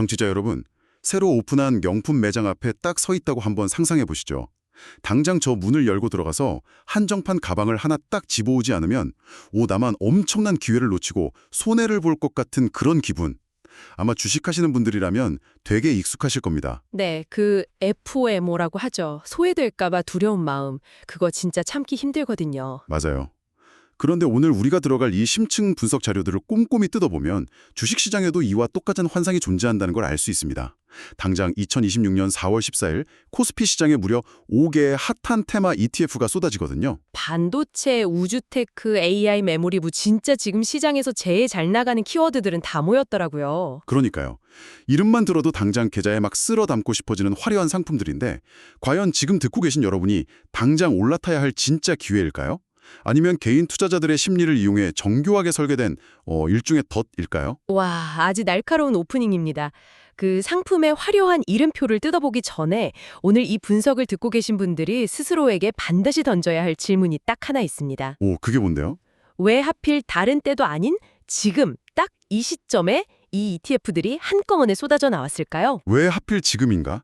정치자 여러분, 새로 오픈한 명품 매장 앞에 딱 서 있다고 한번 상상해 보시죠. 당장 저 문을 열고 들어가서 한정판 가방을 하나 딱 집어오지 않으면 나만 엄청난 기회를 놓치고 손해를 볼 것 같은 그런 기분. 아마 주식하시는 분들이라면 되게 익숙하실 겁니다. 네, 그 FOMO라고 하죠. 소외될까봐 두려운 마음. 그거 진짜 참기 힘들거든요. 맞아요. 그런데 오늘 우리가 들어갈 이 심층 분석 자료들을 꼼꼼히 뜯어보면 주식시장에도 이와 똑같은 환상이 존재한다는 걸 알 수 있습니다. 당장 2026년 4월 14일 코스피 시장에 무려 5개의 핫한 테마 ETF가 쏟아지거든요. 반도체, 우주테크, AI 메모리부 진짜 지금 시장에서 제일 잘 나가는 키워드들은 다 모였더라고요. 그러니까요. 이름만 들어도 당장 계좌에 막 쓸어 담고 싶어지는 화려한 상품들인데 과연 지금 듣고 계신 여러분이 당장 올라타야 할 진짜 기회일까요? 아니면 개인 투자자들의 심리를 이용해 정교하게 설계된 일종의 덫일까요? 와, 아주 날카로운 오프닝입니다. 그 상품의 화려한 이름표를 뜯어보기 전에 오늘 이 분석을 듣고 계신 분들이 스스로에게 반드시 던져야 할 질문이 딱 하나 있습니다. 그게 뭔데요? 왜 하필 다른 때도 아닌 지금 딱 이 시점에 이 ETF들이 한꺼번에 쏟아져 나왔을까요? 왜 하필 지금인가?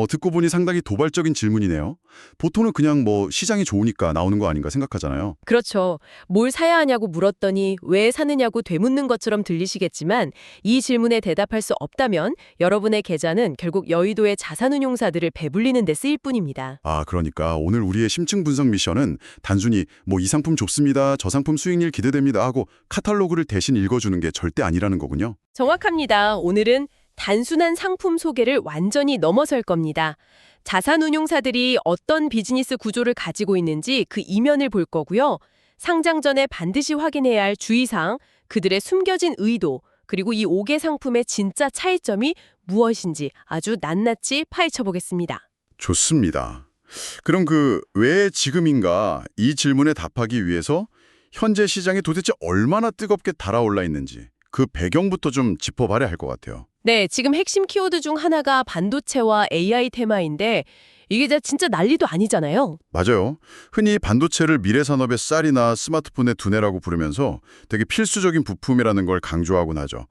듣고 보니 상당히 도발적인 질문이네요. 보통은 그냥 시장이 좋으니까 나오는 거 아닌가 생각하잖아요. 그렇죠. 뭘 사야 하냐고 물었더니 왜 사느냐고 되묻는 것처럼 들리시겠지만 이 질문에 대답할 수 없다면 여러분의 계좌는 결국 여의도의 자산운용사들을 배불리는 데 쓰일 뿐입니다. 그러니까 오늘 우리의 심층 분석 미션은 단순히 이 상품 좋습니다, 저 상품 수익률 기대됩니다 하고 카탈로그를 대신 읽어주는 게 절대 아니라는 거군요. 정확합니다. 오늘은 단순한 상품 소개를 완전히 넘어설 겁니다. 자산운용사들이 어떤 비즈니스 구조를 가지고 있는지 그 이면을 볼 거고요. 상장 전에 반드시 확인해야 할 주의사항, 그들의 숨겨진 의도, 그리고 이 5개 상품의 진짜 차이점이 무엇인지 아주 낱낱이 파헤쳐 보겠습니다. 좋습니다. 그럼 왜 지금인가 이 질문에 답하기 위해서 현재 시장이 도대체 얼마나 뜨겁게 달아올라 있는지 그 배경부터 좀 짚어봐야 할 것 같아요. 네, 지금 핵심 키워드 중 하나가 반도체와 AI 테마인데 이게 진짜 난리도 아니잖아요. 맞아요. 흔히 반도체를 미래산업의 쌀이나 스마트폰의 두뇌라고 부르면서 되게 필수적인 부품이라는 걸 강조하곤 하죠.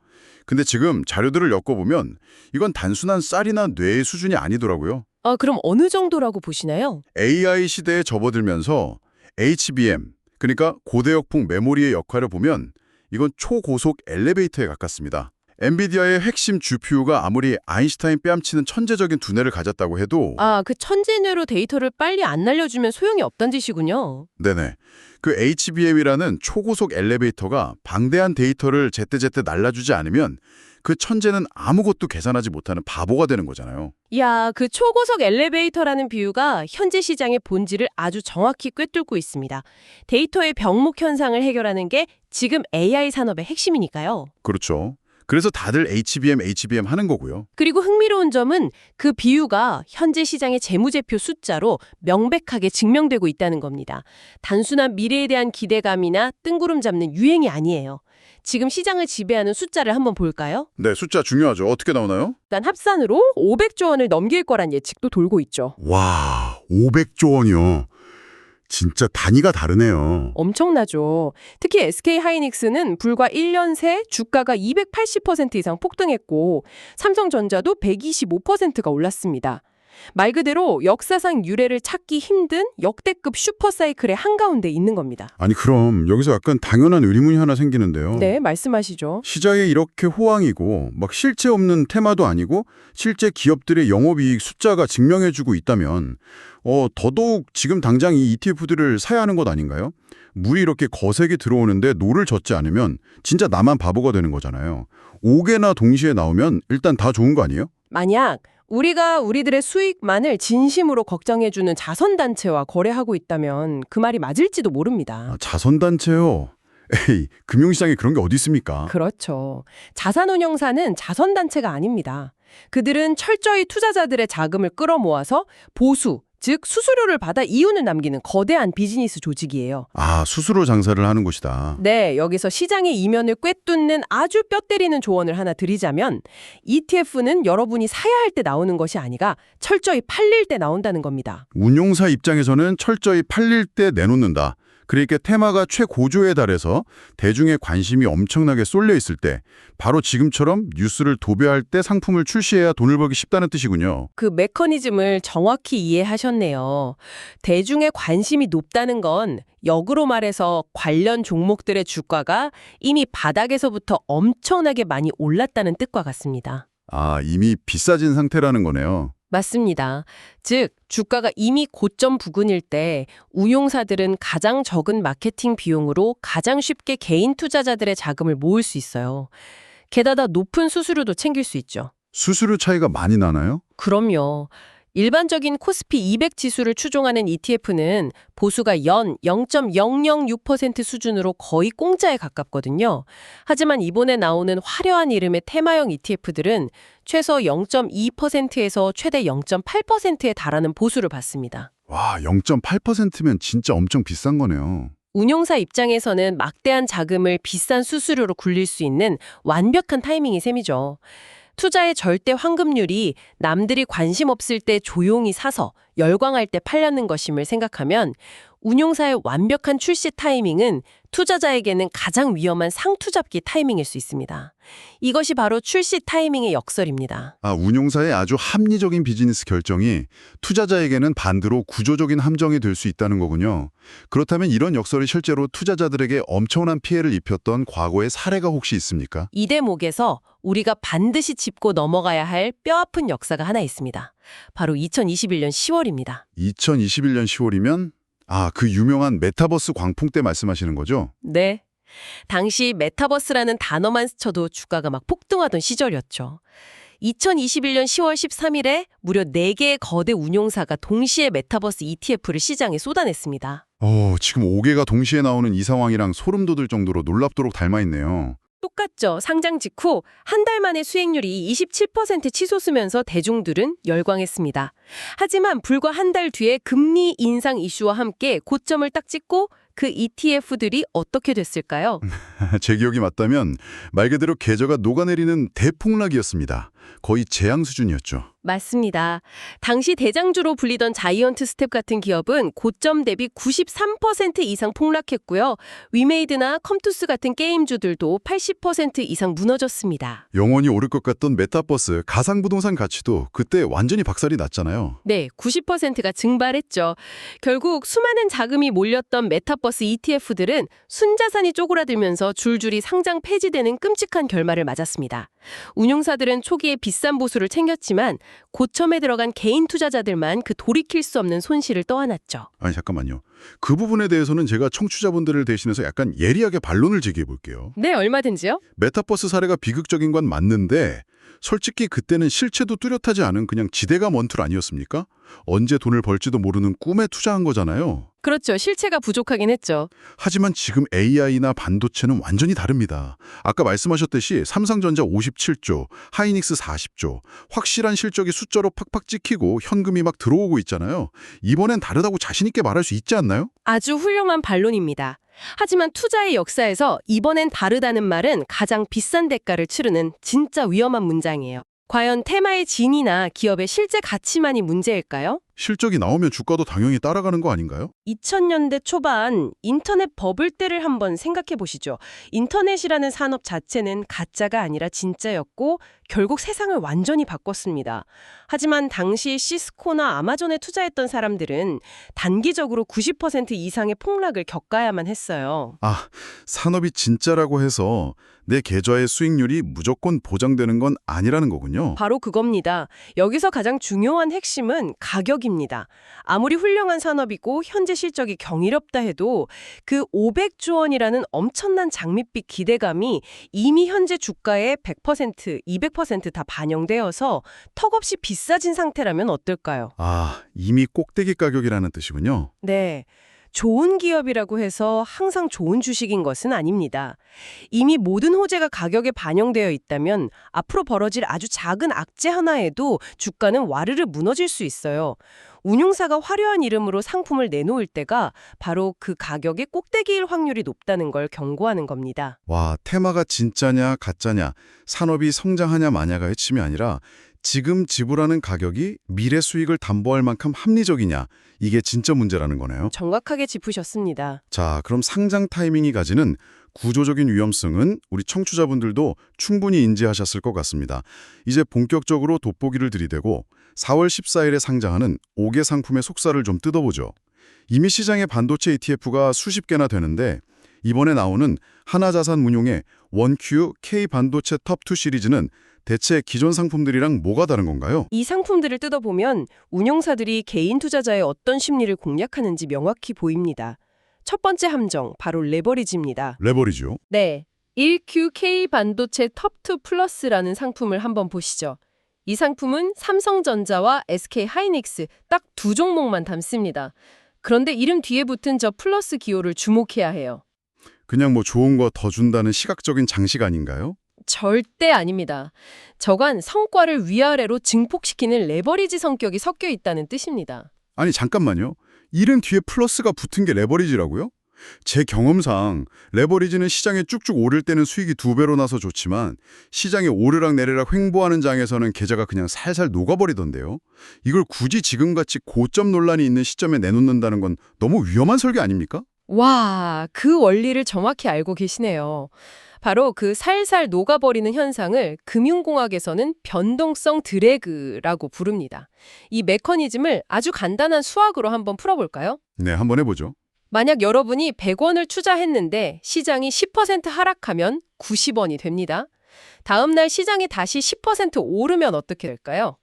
근데 지금 자료들을 엮어보면 이건 단순한 쌀이나 뇌의 수준이 아니더라고요. 그럼 어느 정도라고 보시나요? AI 시대에 접어들면서 HBM, 그러니까 고대역폭 메모리의 역할을 보면 이건 초고속 엘리베이터에 가깝습니다. 엔비디아의 핵심 GPU가 아무리 아인슈타인 뺨치는 천재적인 두뇌를 가졌다고 해도 그 천재뇌로 데이터를 빨리 안 날려주면 소용이 없단 짓이군요. 네네. 그 HBM이라는 초고속 엘리베이터가 방대한 데이터를 제때제때 날라주지 않으면 그 천재는 아무것도 계산하지 못하는 바보가 되는 거잖아요. 이야, 그 초고속 엘리베이터라는 비유가 현재 시장의 본질을 아주 정확히 꿰뚫고 있습니다. 데이터의 병목 현상을 해결하는 게 지금 AI 산업의 핵심이니까요. 그렇죠. 그래서 다들 HBM 하는 거고요. 그리고 흥미로운 점은 그 비유가 현재 시장의 재무제표 숫자로 명백하게 증명되고 있다는 겁니다. 단순한 미래에 대한 기대감이나 뜬구름 잡는 유행이 아니에요. 지금 시장을 지배하는 숫자를 한번 볼까요? 네, 숫자 중요하죠. 어떻게 나오나요? 일단 합산으로 500조 원을 넘길 거란 예측도 돌고 있죠. 와, 500조 원이요. 진짜 단위가 다르네요. 엄청나죠. 특히 SK하이닉스는 불과 1년 새 주가가 280% 이상 폭등했고 삼성전자도 125%가 올랐습니다. 말 그대로 역사상 유례를 찾기 힘든 역대급 슈퍼사이클의 한가운데 있는 겁니다. 아니 그럼 여기서 약간 당연한 의문이 하나 생기는데요. 네, 말씀하시죠. 시장에 이렇게 호황이고 실체 없는 테마도 아니고 실제 기업들의 영업이익 숫자가 증명해주고 있다면 더더욱 지금 당장 이 ETF들을 사야 하는 것 아닌가요? 물이 이렇게 거세게 들어오는데 노를 젓지 않으면 진짜 나만 바보가 되는 거잖아요. 5개나 동시에 나오면 일단 다 좋은 거 아니에요? 만약 우리가 우리들의 수익만을 진심으로 걱정해주는 자선단체와 거래하고 있다면 그 말이 맞을지도 모릅니다. 자선단체요? 에이, 금융시장에 그런 게 어디 있습니까? 그렇죠. 자산운용사는 자선단체가 아닙니다. 그들은 철저히 투자자들의 자금을 끌어모아서 보수, 즉 수수료를 받아 이윤을 남기는 거대한 비즈니스 조직이에요. 수수료 장사를 하는 곳이다. 네, 여기서 시장의 이면을 꿰뚫는 아주 뼈 때리는 조언을 하나 드리자면 ETF는 여러분이 사야 할 때 나오는 것이 아니라 철저히 팔릴 때 나온다는 겁니다. 운용사 입장에서는 철저히 팔릴 때 내놓는다. 그러니까 테마가 최고조에 달해서 대중의 관심이 엄청나게 쏠려 있을 때 바로 지금처럼 뉴스를 도배할 때 상품을 출시해야 돈을 벌기 쉽다는 뜻이군요. 그 메커니즘을 정확히 이해하셨네요. 대중의 관심이 높다는 건 역으로 말해서 관련 종목들의 주가가 이미 바닥에서부터 엄청나게 많이 올랐다는 뜻과 같습니다. 아, 이미 비싸진 상태라는 거네요. 맞습니다. 즉, 주가가 이미 고점 부근일 때 운용사들은 가장 적은 마케팅 비용으로 가장 쉽게 개인 투자자들의 자금을 모을 수 있어요. 게다가 높은 수수료도 챙길 수 있죠. 수수료 차이가 많이 나나요? 그럼요. 일반적인 코스피 200 지수를 추종하는 ETF는 보수가 연 0.006% 수준으로 거의 공짜에 가깝거든요. 하지만 이번에 나오는 화려한 이름의 테마형 ETF들은 최소 0.2%에서 최대 0.8%에 달하는 보수를 받습니다. 와, 0.8%면 진짜 엄청 비싼 거네요. 운용사 입장에서는 막대한 자금을 비싼 수수료로 굴릴 수 있는 완벽한 타이밍이 셈이죠. 투자의 절대 환급률이 남들이 관심 없을 때 조용히 사서 열광할 때 팔려는 것임을 생각하면 운용사의 완벽한 출시 타이밍은 투자자에게는 가장 위험한 상투잡기 타이밍일 수 있습니다. 이것이 바로 출시 타이밍의 역설입니다. 아, 운용사의 아주 합리적인 비즈니스 결정이 투자자에게는 반대로 구조적인 함정이 될 수 있다는 거군요. 그렇다면 이런 역설이 실제로 투자자들에게 엄청난 피해를 입혔던 과거의 사례가 혹시 있습니까? 이 대목에서 우리가 반드시 짚고 넘어가야 할 뼈아픈 역사가 하나 있습니다. 바로 2021년 10월입니다. 2021년 10월이면 그 유명한 메타버스 광풍 때 말씀하시는 거죠? 네. 당시 메타버스라는 단어만 스쳐도 주가가 막 폭등하던 시절이었죠. 2021년 10월 13일에 무려 4개의 거대 운용사가 동시에 메타버스 ETF를 시장에 쏟아냈습니다. 지금 5개가 동시에 나오는 이 상황이랑 소름 돋을 정도로 놀랍도록 닮아있네요. 똑같죠. 상장 직후 한 달 만에 수익률이 27% 치솟으면서 대중들은 열광했습니다. 하지만 불과 한 달 뒤에 금리 인상 이슈와 함께 고점을 딱 찍고 그 ETF들이 어떻게 됐을까요? 제 기억이 맞다면 말 그대로 계좌가 녹아내리는 대폭락이었습니다. 거의 재앙 수준이었죠. 맞습니다. 당시 대장주로 불리던 자이언트 스텝 같은 기업은 고점 대비 93% 이상 폭락했고요. 위메이드나 컴투스 같은 게임주들도 80% 이상 무너졌습니다. 영원히 오를 것 같던 메타버스 가상부동산 가치도 그때 완전히 박살이 났잖아요. 네, 90%가 증발했죠. 결국 수많은 자금이 몰렸던 메타버스 ETF들은 순자산이 쪼그라들면서 줄줄이 상장 폐지되는 끔찍한 결말을 맞았습니다. 운용사들은 초기에 비싼 보수를 챙겼지만 고점에 들어간 개인 투자자들만 그 돌이킬 수 없는 손실을 떠안았죠. 아니 잠깐만요. 그 부분에 대해서는 제가 청취자분들을 대신해서 약간 예리하게 반론을 제기해 볼게요. 네, 얼마든지요. 메타버스 사례가 비극적인 건 맞는데 솔직히 그때는 실체도 뚜렷하지 않은 그냥 지대감 원툴 아니었습니까? 언제 돈을 벌지도 모르는 꿈에 투자한 거잖아요. 그렇죠. 실체가 부족하긴 했죠. 하지만 지금 AI나 반도체는 완전히 다릅니다. 아까 말씀하셨듯이 삼성전자 57조, 하이닉스 40조, 확실한 실적이 숫자로 팍팍 찍히고 현금이 막 들어오고 있잖아요. 이번엔 다르다고 자신 있게 말할 수 있지 않나요? 아주 훌륭한 반론입니다. 하지만 투자의 역사에서 이번엔 다르다는 말은 가장 비싼 대가를 치르는 진짜 위험한 문장이에요. 과연 테마의 진이나 기업의 실제 가치만이 문제일까요? 실적이 나오면 주가도 당연히 따라가는 거 아닌가요? 2000년대 초반 인터넷 버블 때를 한번 생각해 보시죠. 인터넷이라는 산업 자체는 가짜가 아니라 진짜였고 결국 세상을 완전히 바꿨습니다. 하지만 당시 시스코나 아마존에 투자했던 사람들은 단기적으로 90% 이상의 폭락을 겪어야만 했어요. 산업이 진짜라고 해서 내 계좌의 수익률이 무조건 보장되는 건 아니라는 거군요. 바로 그겁니다. 여기서 가장 중요한 핵심은 가격입니다. 아무리 훌륭한 산업이고 현재 실적이 경이롭다 해도 그 500조 원이라는 엄청난 장밋빛 기대감이 이미 현재 주가의 100%, 200%다 반영되어서 턱없이 비싸진 상태라면 어떨까요? 이미 꼭대기 가격이라는 뜻이군요. 네. 좋은 기업이라고 해서 항상 좋은 주식인 것은 아닙니다. 이미 모든 호재가 가격에 반영되어 있다면 앞으로 벌어질 아주 작은 악재 하나에도 주가는 와르르 무너질 수 있어요. 운용사가 화려한 이름으로 상품을 내놓을 때가 바로 그 가격의 꼭대기일 확률이 높다는 걸 경고하는 겁니다. 테마가 진짜냐 가짜냐, 산업이 성장하냐 마냐가 핵심이 아니라 지금 지불하는 가격이 미래 수익을 담보할 만큼 합리적이냐, 이게 진짜 문제라는 거네요. 정확하게 짚으셨습니다. 자, 그럼 상장 타이밍이 가지는 구조적인 위험성은 우리 청취자분들도 충분히 인지하셨을 것 같습니다. 이제 본격적으로 돋보기를 들이대고 4월 14일에 상장하는 5개 상품의 속살을 좀 뜯어보죠. 이미 시장에 반도체 ETF가 수십 개나 되는데 이번에 나오는 하나자산운용의 원큐 K반도체 톱2 시리즈는 대체 기존 상품들이랑 뭐가 다른 건가요? 이 상품들을 뜯어보면 운용사들이 개인 투자자의 어떤 심리를 공략하는지 명확히 보입니다. 첫 번째 함정, 바로 레버리지입니다. 레버리지요? 네, 1QK 반도체 톱2 플러스라는 상품을 한번 보시죠. 이 상품은 삼성전자와 SK 하이닉스 딱 두 종목만 담습니다. 그런데 이름 뒤에 붙은 저 플러스 기호를 주목해야 해요. 그냥 뭐 좋은 거 더 준다는 시각적인 장식 아닌가요? 절대 아닙니다. 저간 성과를 위아래로 증폭시키는 레버리지 성격이 섞여 있다는 뜻입니다. 아니 잠깐만요. 이름 뒤에 플러스가 붙은 게 레버리지라고요? 제 경험상 레버리지는 시장에 쭉쭉 오를 때는 수익이 2배로 나서 좋지만 시장에 오르락내리락 횡보하는 장에서는 계좌가 그냥 살살 녹아버리던데요. 이걸 굳이 지금같이 고점 논란이 있는 시점에 내놓는다는 건 너무 위험한 설계 아닙니까? 와, 그 원리를 정확히 알고 계시네요. 바로 그 살살 녹아버리는 현상을 금융공학에서는 변동성 드래그라고 부릅니다. 이 메커니즘을 아주 간단한 수학으로 한번 풀어볼까요? 네, 한번 해보죠. 만약 여러분이 100원을 투자했는데 시장이 10% 하락하면 90원이 됩니다. 다음 날 시장이 다시 10% 오르면 어떻게 될까요?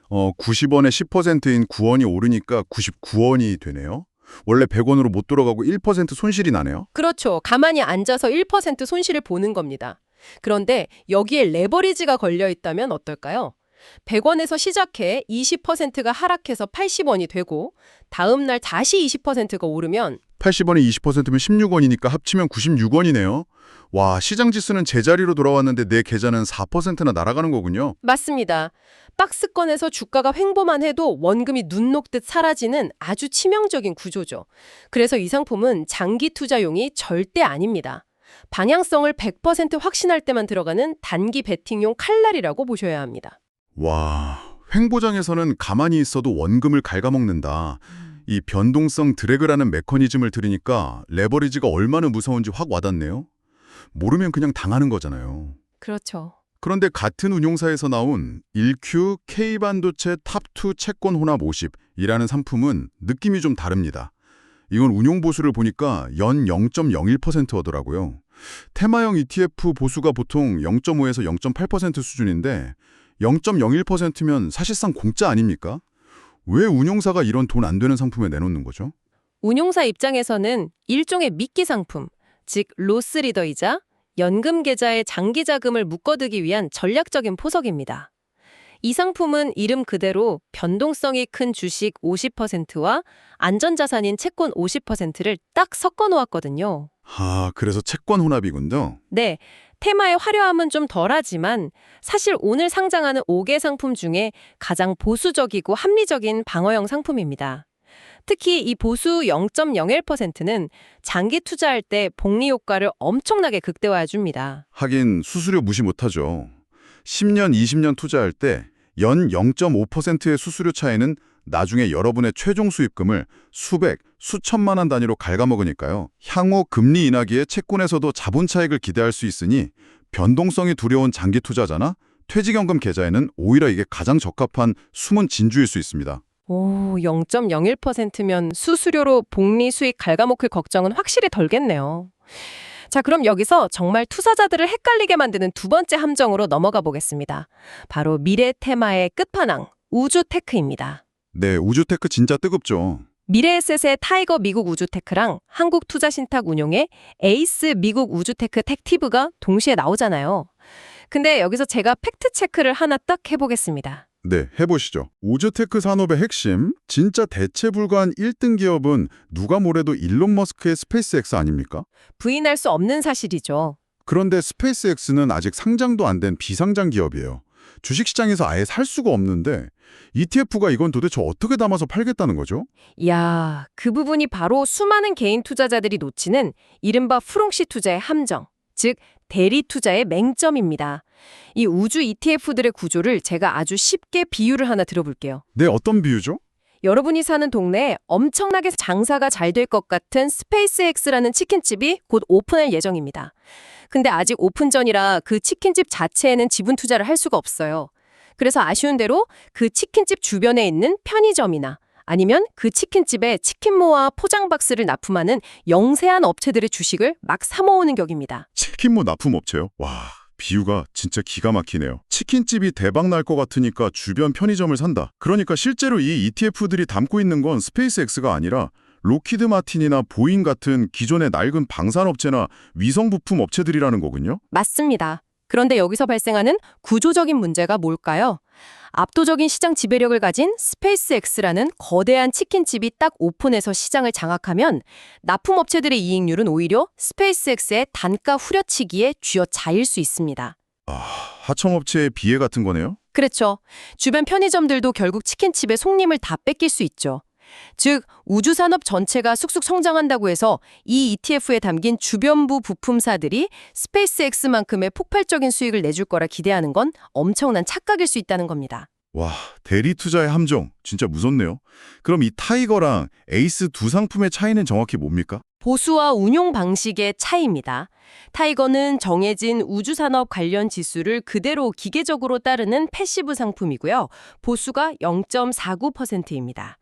90원에 10%인 9원이 오르니까 99원이 되네요. 원래 100원으로 못 돌아가고 1% 손실이 나네요. 그렇죠. 가만히 앉아서 1% 손실을 보는 겁니다. 그런데 여기에 레버리지가 걸려 있다면 어떨까요? 100원에서 시작해 20%가 하락해서 80원이 되고 다음 날 다시 20%가 오르면 80원에 20%면 16원이니까 합치면 96원이네요. 와, 시장 지수는 제자리로 돌아왔는데 내 계좌는 4%나 날아가는 거군요. 맞습니다. 박스권에서 주가가 횡보만 해도 원금이 눈 녹듯 사라지는 아주 치명적인 구조죠. 그래서 이 상품은 장기 투자용이 절대 아닙니다. 방향성을 100% 확신할 때만 들어가는 단기 베팅용 칼날이라고 보셔야 합니다. 와, 횡보장에서는 가만히 있어도 원금을 갉아먹는다. 이 변동성 드래그라는 메커니즘을 들으니까 레버리지가 얼마나 무서운지 확 와닿네요. 모르면 그냥 당하는 거잖아요. 그렇죠. 그런데 같은 운용사에서 나온 1Q K반도체 탑2 채권 혼합 50이라는 상품은 느낌이 좀 다릅니다. 이건 운용 보수를 보니까 연 0.01%더라고요. 테마형 ETF 보수가 보통 0.5에서 0.8% 수준인데 0.01%면 사실상 공짜 아닙니까? 왜 운용사가 이런 돈 안 되는 상품에 내놓는 거죠? 운용사 입장에서는 일종의 미끼 상품, 즉 로스 리더이자 연금 계좌에 장기 자금을 묶어두기 위한 전략적인 포석입니다. 이 상품은 이름 그대로 변동성이 큰 주식 50%와 안전자산인 채권 50%를 딱 섞어 놓았거든요. 아, 그래서 채권 혼합이군요. 네, 테마의 화려함은 좀 덜하지만 사실 오늘 상장하는 5개 상품 중에 가장 보수적이고 합리적인 방어형 상품입니다. 특히 이 보수 0.01%는 장기 투자할 때 복리 효과를 엄청나게 극대화해줍니다. 하긴 수수료 무시 못하죠. 10년, 20년 투자할 때 연 0.5%의 수수료 차이는 나중에 여러분의 최종 수입금을 수백, 수천만 원 단위로 갉아먹으니까요. 향후 금리 인하기에 채권에서도 자본 차익을 기대할 수 있으니 변동성이 두려운 장기 투자자나 퇴직연금 계좌에는 오히려 이게 가장 적합한 숨은 진주일 수 있습니다. 오, 0.01%면 수수료로 복리 수익 갉아먹힐 걱정은 확실히 덜겠네요. 자, 그럼 여기서 정말 투자자들을 헷갈리게 만드는 두 번째 함정으로 넘어가 보겠습니다. 바로 미래 테마의 끝판왕, 우주테크입니다. 네, 우주테크 진짜 뜨겁죠. 미래에셋의 타이거 미국 우주테크랑 한국투자신탁운용의 에이스 미국 우주테크 텍티브가 동시에 나오잖아요. 근데 여기서 제가 팩트체크를 하나 딱 해보겠습니다. 네, 해보시죠. 우주테크 산업의 핵심, 진짜 대체 불가한 1등 기업은 누가 뭐래도 일론 머스크의 스페이스X 아닙니까? 부인할 수 없는 사실이죠. 그런데 스페이스X는 아직 상장도 안 된 비상장 기업이에요. 주식시장에서 아예 살 수가 없는데 ETF가 이건 도대체 어떻게 담아서 팔겠다는 거죠? 이야, 그 부분이 바로 수많은 개인 투자자들이 놓치는 이른바 프롱시 투자의 함정, 즉 대리 투자의 맹점입니다. 이 우주 ETF들의 구조를 제가 아주 쉽게 비유를 하나 들어볼게요. 네, 어떤 비유죠? 여러분이 사는 동네에 엄청나게 장사가 잘 될 것 같은 스페이스X라는 치킨집이 곧 오픈할 예정입니다. 근데 아직 오픈 전이라 그 치킨집 자체에는 지분 투자를 할 수가 없어요. 그래서 아쉬운 대로 그 치킨집 주변에 있는 편의점이나 아니면 그 치킨집에 치킨모와 포장박스를 납품하는 영세한 업체들의 주식을 막 사모으는 격입니다. 치킨모 납품업체요? 와, 비유가 진짜 기가 막히네요. 치킨집이 대박 날 것 같으니까 주변 편의점을 산다. 그러니까 실제로 이 ETF들이 담고 있는 건 스페이스X가 아니라 로키드 마틴이나 보잉 같은 기존의 낡은 방산업체나 위성 부품 업체들이라는 거군요. 맞습니다. 그런데 여기서 발생하는 구조적인 문제가 뭘까요? 압도적인 시장 지배력을 가진 스페이스X라는 거대한 치킨집이 딱 오픈해서 시장을 장악하면 납품업체들의 이익률은 오히려 스페이스X의 단가 후려치기에 쥐어짜일 수 있습니다. 하청업체의 비애 같은 거네요? 그렇죠. 주변 편의점들도 결국 치킨집의 손님을 다 뺏길 수 있죠. 즉, 우주산업 전체가 쑥쑥 성장한다고 해서 이 ETF에 담긴 주변부 부품사들이 스페이스X만큼의 폭발적인 수익을 내줄 거라 기대하는 건 엄청난 착각일 수 있다는 겁니다. 와, 대리 투자의 함정. 진짜 무섭네요. 그럼 이 타이거랑 에이스 두 상품의 차이는 정확히 뭡니까? 보수와 운용 방식의 차이입니다. 타이거는 정해진 우주산업 관련 지수를 그대로 기계적으로 따르는 패시브 상품이고요. 보수가 0.49%입니다.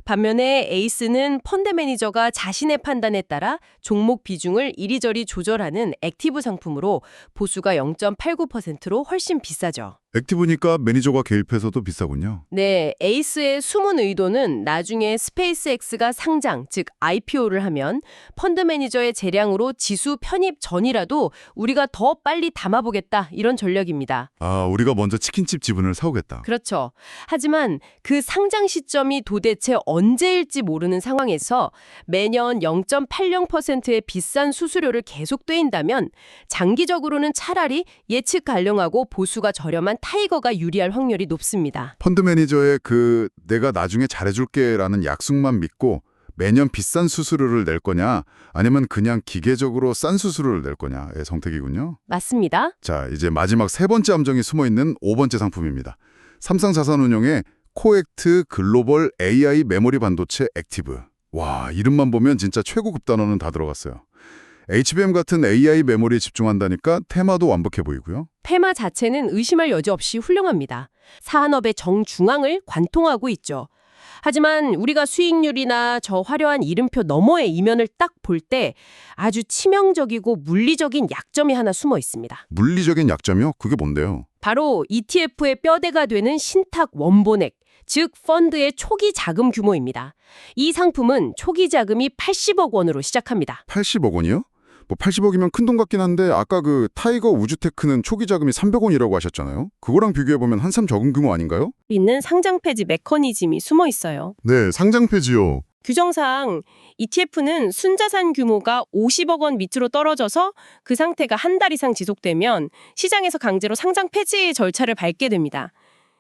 반면에 에이스는 펀드 매니저가 자신의 판단에 따라 종목 비중을 이리저리 조절하는 액티브 상품으로 보수가 0.89%로 훨씬 비싸죠. 액티브니까 매니저가 개입해서도 비싸군요. 네, 에이스의 숨은 의도는 나중에 스페이스X가 상장, 즉 IPO를 하면 펀드 매니저의 재량으로 지수 편입 전이라도 우리가 더 빨리 담아보겠다 이런 전략입니다. 아, 우리가 먼저 치킨집 지분을 사오겠다. 그렇죠. 하지만 그 상장 시점이 도대체 언제일지 모르는 상황에서 매년 0.80%의 비싼 수수료를 계속 떼인다면 장기적으로는 차라리 예측 가능하고 보수가 저렴한 타이거가 유리할 확률이 높습니다. 펀드 매니저의 내가 나중에 잘해줄게라는 약속만 믿고 매년 비싼 수수료를 낼 거냐 아니면 그냥 기계적으로 싼 수수료를 낼 거냐의 선택이군요. 맞습니다. 자, 이제 마지막 세 번째 함정이 숨어있는 5번째 상품입니다. 삼성자산운용의 코액트 글로벌 AI 메모리 반도체 액티브. 와, 이름만 보면 진짜 최고급 단어는 다 들어갔어요. HBM 같은 AI 메모리에 집중한다니까 테마도 완벽해 보이고요. 테마 자체는 의심할 여지 없이 훌륭합니다. 산업의 정중앙을 관통하고 있죠. 하지만 우리가 수익률이나 저 화려한 이름표 너머의 이면을 딱 볼 때 아주 치명적이고 물리적인 약점이 하나 숨어 있습니다. 물리적인 약점이요? 그게 뭔데요? 바로 ETF의 뼈대가 되는 신탁 원본액, 즉 펀드의 초기 자금 규모입니다. 이 상품은 초기 자금이 80억 원으로 시작합니다. 80억 원이요? 뭐 80억이면 큰돈 같긴 한데 아까 타이거 우주테크는 초기 자금이 300원이라고 하셨잖아요. 그거랑 비교해보면 한참 적은 규모 아닌가요? 있는 상장 폐지 메커니즘이 숨어 있어요. 네, 상장 폐지요. 규정상 ETF는 순자산 규모가 50억 원 밑으로 떨어져서 그 상태가 한 달 이상 지속되면 시장에서 강제로 상장 폐지 절차를 밟게 됩니다.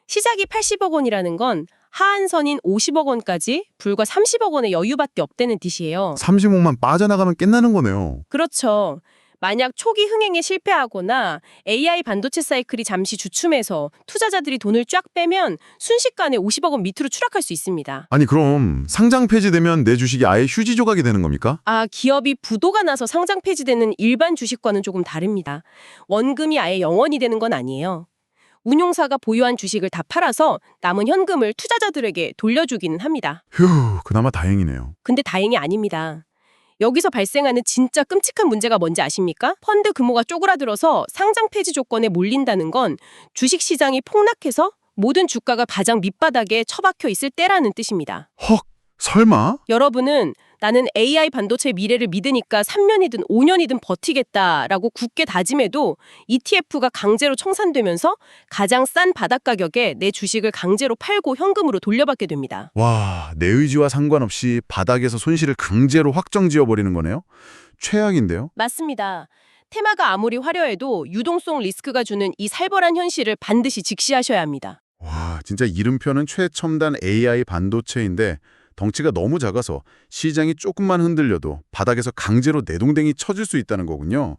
시작이 80억 원이라는 건 하한선인 50억 원까지 불과 30억 원의 여유밖에 없다는 뜻이에요. 30억만 빠져나가면 끝나는 거네요. 그렇죠. 만약 초기 흥행에 실패하거나 AI 반도체 사이클이 잠시 주춤해서 투자자들이 돈을 쫙 빼면 순식간에 50억 원 밑으로 추락할 수 있습니다. 아니 그럼 상장 폐지되면 내 주식이 아예 휴지 조각이 되는 겁니까? 기업이 부도가 나서 상장 폐지되는 일반 주식과는 조금 다릅니다. 원금이 아예 영원이 되는 건 아니에요. 운용사가 보유한 주식을 다 팔아서 남은 현금을 투자자들에게 돌려주기는 합니다. 휴, 그나마 다행이네요. 근데 다행이 아닙니다. 여기서 발생하는 진짜 끔찍한 문제가 뭔지 아십니까? 펀드 규모가 쪼그라들어서 상장 폐지 조건에 몰린다는 건 주식시장이 폭락해서 모든 주가가 가장 밑바닥에 처박혀 있을 때라는 뜻입니다. 헉, 설마? 여러분은 나는 AI 반도체 미래를 믿으니까 3년이든 5년이든 버티겠다라고 굳게 다짐해도 ETF가 강제로 청산되면서 가장 싼 바닥 가격에 내 주식을 강제로 팔고 현금으로 돌려받게 됩니다. 와, 내 의지와 상관없이 바닥에서 손실을 강제로 확정지어버리는 거네요? 최악인데요? 맞습니다. 테마가 아무리 화려해도 유동성 리스크가 주는 이 살벌한 현실을 반드시 직시하셔야 합니다. 와, 진짜 이름표는 최첨단 AI 반도체인데 덩치가 너무 작아서 시장이 조금만 흔들려도 바닥에서 강제로 내동댕이 쳐질 수 있다는 거군요.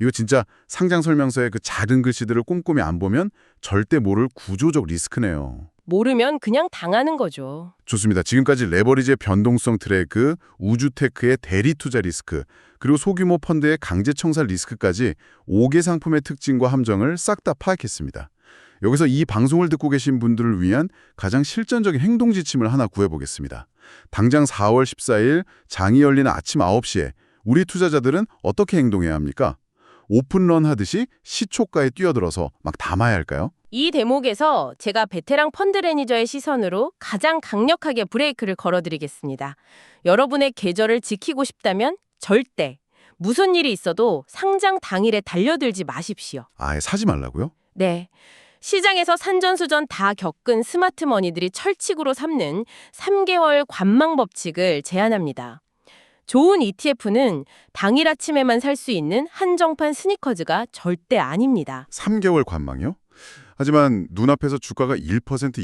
이거 진짜 상장 설명서의 그 작은 글씨들을 꼼꼼히 안 보면 절대 모를 구조적 리스크네요. 모르면 그냥 당하는 거죠. 좋습니다. 지금까지 레버리지의 변동성 트랙, 우주테크의 대리 투자 리스크, 그리고 소규모 펀드의 강제 청산 리스크까지 5개 상품의 특징과 함정을 싹 다 파악했습니다. 여기서 이 방송을 듣고 계신 분들을 위한 가장 실전적인 행동 지침을 하나 구해보겠습니다. 당장 4월 14일 장이 열리는 아침 9시에 우리 투자자들은 어떻게 행동해야 합니까? 오픈런 하듯이 시초가에 뛰어들어서 막 담아야 할까요? 이 대목에서 제가 베테랑 펀드 매니저의 시선으로 가장 강력하게 브레이크를 걸어드리겠습니다. 여러분의 계절을 지키고 싶다면 절대 무슨 일이 있어도 상장 당일에 달려들지 마십시오. 아예 사지 말라고요? 네. 시장에서 산전수전 다 겪은 스마트머니들이 철칙으로 삼는 3개월 관망 법칙을 제안합니다. 좋은 ETF는 당일 아침에만 살 수 있는 한정판 스니커즈가 절대 아닙니다. 3개월 관망이요? 하지만 눈앞에서 주가가 1%,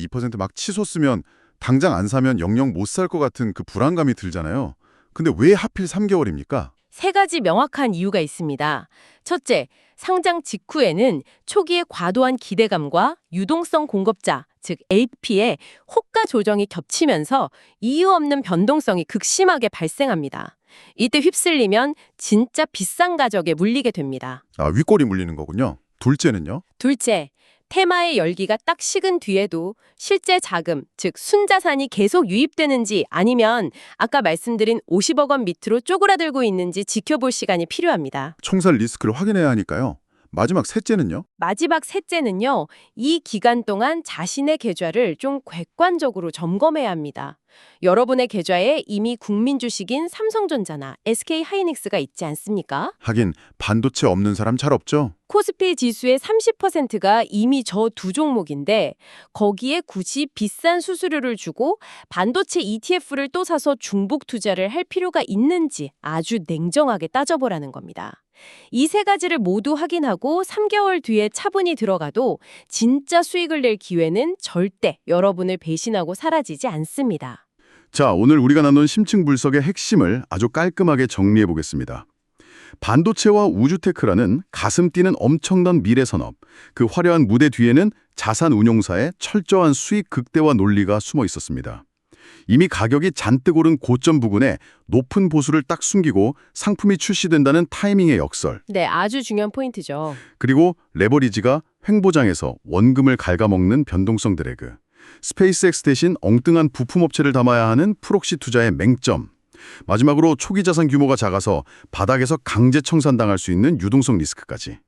2%막 치솟으면 당장 안 사면 영영 못 살 것 같은 그 불안감이 들잖아요. 근데 왜 하필 3개월입니까? 세 가지 명확한 이유가 있습니다. 첫째, 상장 직후에는 초기의 과도한 기대감과 유동성 공급자, 즉 AP의 호가 조정이 겹치면서 이유 없는 변동성이 극심하게 발생합니다. 이때 휩쓸리면 진짜 비싼 가격에 물리게 됩니다. 윗골이 물리는 거군요. 둘째는요? 둘째, 테마의 열기가 딱 식은 뒤에도 실제 자금, 즉 순자산이 계속 유입되는지 아니면 아까 말씀드린 50억 원 밑으로 쪼그라들고 있는지 지켜볼 시간이 필요합니다. 청산 리스크를 확인해야 하니까요. 마지막 셋째는요? 마지막 셋째는요, 이 기간 동안 자신의 계좌를 좀 객관적으로 점검해야 합니다. 여러분의 계좌에 이미 국민 주식인 삼성전자나 SK하이닉스가 있지 않습니까? 하긴 반도체 없는 사람 잘 없죠? 코스피 지수의 30%가 이미 저 두 종목인데 거기에 굳이 비싼 수수료를 주고 반도체 ETF를 또 사서 중복 투자를 할 필요가 있는지 아주 냉정하게 따져보라는 겁니다. 이 세 가지를 모두 확인하고 3개월 뒤에 차분히 들어가도 진짜 수익을 낼 기회는 절대 여러분을 배신하고 사라지지 않습니다. 자, 오늘 우리가 나눈 심층불석의 핵심을 아주 깔끔하게 정리해 보겠습니다. 반도체와 우주테크라는 가슴 뛰는 엄청난 미래 산업, 그 화려한 무대 뒤에는 자산 운용사의 철저한 수익 극대화 논리가 숨어 있었습니다. 이미 가격이 잔뜩 오른 고점 부근에 높은 보수를 딱 숨기고 상품이 출시된다는 타이밍의 역설. 네, 아주 중요한 포인트죠. 그리고 레버리지가 횡보장에서 원금을 갉아먹는 변동성 드래그. 스페이스X 대신 엉뚱한 부품업체를 담아야 하는 프록시 투자의 맹점. 마지막으로 초기 자산 규모가 작아서 바닥에서 강제 청산당할 수 있는 유동성 리스크까지.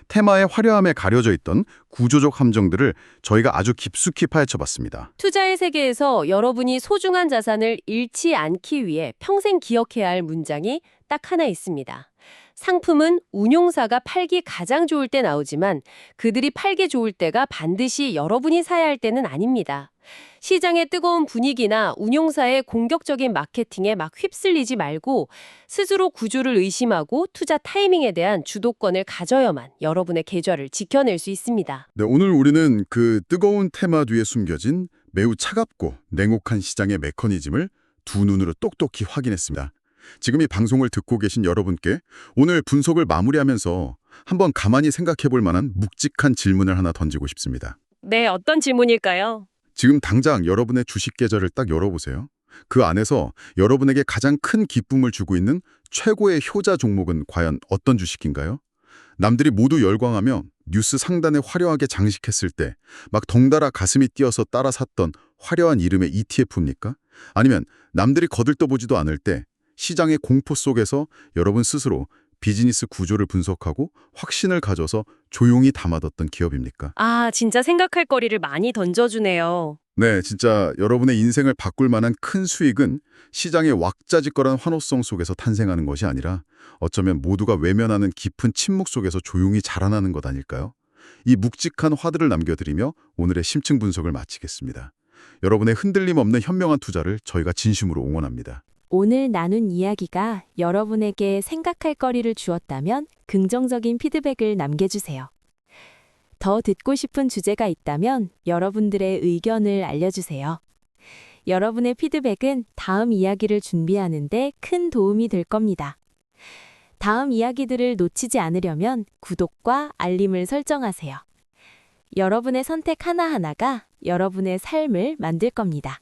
테마의 화려함에 가려져 있던 구조적 함정들을 저희가 아주 깊숙이 파헤쳐봤습니다. 투자의 세계에서 여러분이 소중한 자산을 잃지 않기 위해 평생 기억해야 할 문장이 딱 하나 있습니다. 상품은 운용사가 팔기 가장 좋을 때 나오지만 그들이 팔기 좋을 때가 반드시 여러분이 사야 할 때는 아닙니다. 시장의 뜨거운 분위기나 운용사의 공격적인 마케팅에 막 휩쓸리지 말고 스스로 구조를 의심하고 투자 타이밍에 대한 주도권을 가져야만 여러분의 계좌를 지켜낼 수 있습니다. 네, 오늘 우리는 그 뜨거운 테마 뒤에 숨겨진 매우 차갑고 냉혹한 시장의 메커니즘을 두 눈으로 똑똑히 확인했습니다. 지금 이 방송을 듣고 계신 여러분께 오늘 분석을 마무리하면서 한번 가만히 생각해 볼 만한 묵직한 질문을 하나 던지고 싶습니다. 네, 어떤 질문일까요? 지금 당장 여러분의 주식 계좌를 딱 열어보세요. 그 안에서 여러분에게 가장 큰 기쁨을 주고 있는 최고의 효자 종목은 과연 어떤 주식인가요? 남들이 모두 열광하며 뉴스 상단에 화려하게 장식했을 때 막 덩달아 가슴이 뛰어서 따라 샀던 화려한 이름의 ETF입니까? 아니면 남들이 거들떠보지도 않을 때 시장의 공포 속에서 여러분 스스로 비즈니스 구조를 분석하고 확신을 가져서 조용히 담아뒀던 기업입니까? 아, 진짜 생각할 거리를 많이 던져주네요. 네, 진짜 여러분의 인생을 바꿀 만한 큰 수익은 시장의 왁자지껄한 환호성 속에서 탄생하는 것이 아니라 어쩌면 모두가 외면하는 깊은 침묵 속에서 조용히 자라나는 것 아닐까요? 이 묵직한 화두를 남겨드리며 오늘의 심층 분석을 마치겠습니다. 여러분의 흔들림 없는 현명한 투자를 저희가 진심으로 응원합니다. 오늘 나눈 이야기가 여러분에게 생각할 거리를 주었다면 긍정적인 피드백을 남겨주세요. 더 듣고 싶은 주제가 있다면 여러분들의 의견을 알려주세요. 여러분의 피드백은 다음 이야기를 준비하는 데 큰 도움이 될 겁니다. 다음 이야기들을 놓치지 않으려면 구독과 알림을 설정하세요. 여러분의 선택 하나하나가 여러분의 삶을 만들 겁니다.